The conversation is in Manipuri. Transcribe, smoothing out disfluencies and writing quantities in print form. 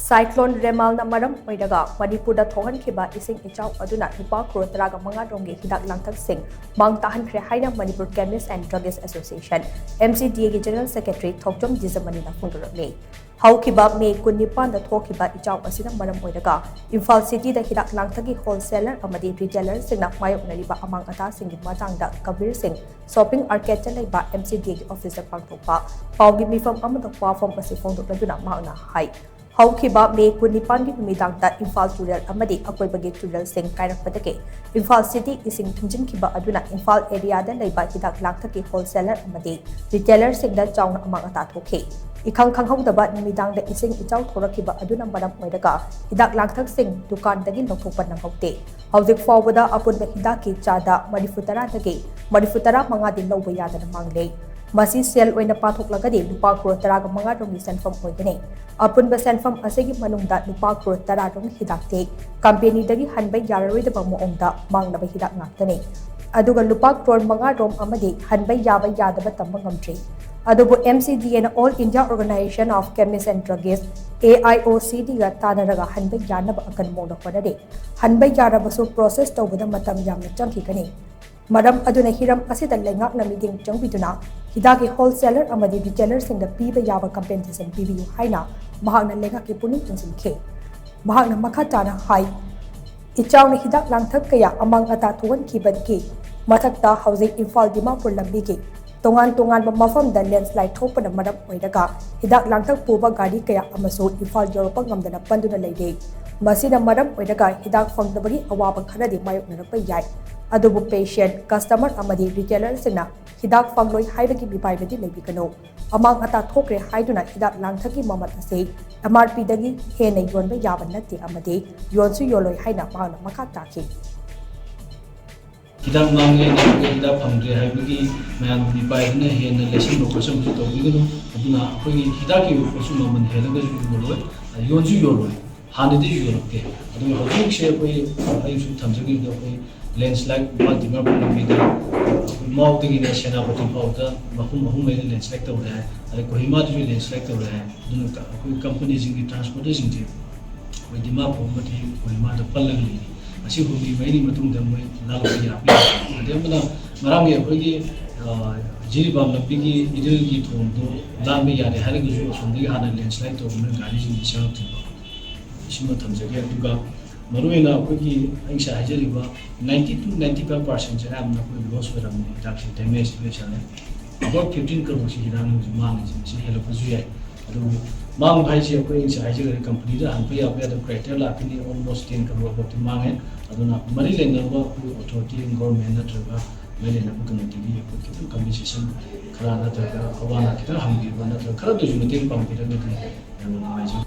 Cyclone Remalna maram oidaga Manipurda thohankiba ising ichau aduna lupa crore taraga manga rongi hidak langthak sing mang tahankhre haina Manipur Chemists and Druggist Association MCDA gi General Secretary Thokjom Jizamani na phungdurni haukiba May 19 da thokiba ichau asina maram oidaga Imphal City da hidak langthagi wholesaler amadi retailer singna mayoknariba amang ata singi matangda Kabir Singh shopping arcade chalaiba MCDA gi officer pangthokpa paugi mifam amada form asi phongdokladuna mauna hai haukiba May 19 gi numidangda Imphal Rural amadi akoibagi rural sing kairakpadake Imphal City ising thunjinkiba aduna Imphal area da leiba hidak langthaki wholesaler amadi retailer singda chauna amang ata thokhe ikhang khanghaudaba numidangda ising ichau thorakiba aduna maram oidaga hidak langthak sing dukan dagi lokthokpa nanghaute haudik fawada apunba hidaki chada marifutara dagi marifutara manga din lawba yadana mangle masi sel oina pathoklagadi lupa crore taraga manga rongi senfam oigane apunba senfam asegi manungda lupa crore tara rong hidakte company dagi hanbai yararoidaba moongda mangnaba hidak ngaktane aduga lupa crore manga rom amadi hanbai yaba yadaba tamba ngamtri adubu MCDA na All India Organization of Chemists and Druggists AIOCD ga tanaraga hanbai yanaba akan mona honade hanbai yarabasu process tawbada matam yamna changkikani Madam aduna hiram asida lengak na meeting changbiduna hidaki wholesaler amadi retailer singda piba yaba compensation pibiyu haina mahakna lengak ki puning tungsinke mahakna makhatana hai ichawna hidak langthak kaya amang ata thuan kibadki mathakta housing Imphal Dimapur lambigi tongan mafam da landslide thokpana madam oidaga hidak langthak puba gari kaya amasu Imphal Europa ngamdana panduna leide masina madam oidaga hidak fangdabagi awaba kharadi mayoknarapa yai adubu patient customer amadi retailer singna hidak fangloi haibagi bipaibadi leibikano amang ata thokre haiduna hidak langthaki mamat ase MRP dagi hena yonba yaba natti amadi yonsu yoloi haina mahana makha takhi hidak mangle na hidak fangre haibagi mayan bipaibna hena lesson lokasam to bigano aduna akogi hidaki kosu maman helaga yoloi yonsu yoloi hanidi yolokte adu hojik she koi ayu thamjagi do koi landslide multiple media mouth in the Senapati powder, Mahum landslide over there, and Kohima to landslide over there, companies in the transportation team with the map of Kohima the Palangi. As you will be very matung them with Nalapia. Marami, Jiribam, the Piggy, Idilgi to Lamia, the Haligus from the other landslide to Gardis in the South. Shimatamzaki to go. Maruina Kuki Aisha Hajariba 90 to 95% am not loss for them reduction damage specially. About 15 crores he ran with managers, she helped us. Mang Haji Queen's Hajari company and pay up the criteria almost 10 crores of the Mangan, Aduna Maryland authority and government Natraga, Melina Bukanati, Commission, Karana, Havana, Hamdi, Karatu, Pumping, and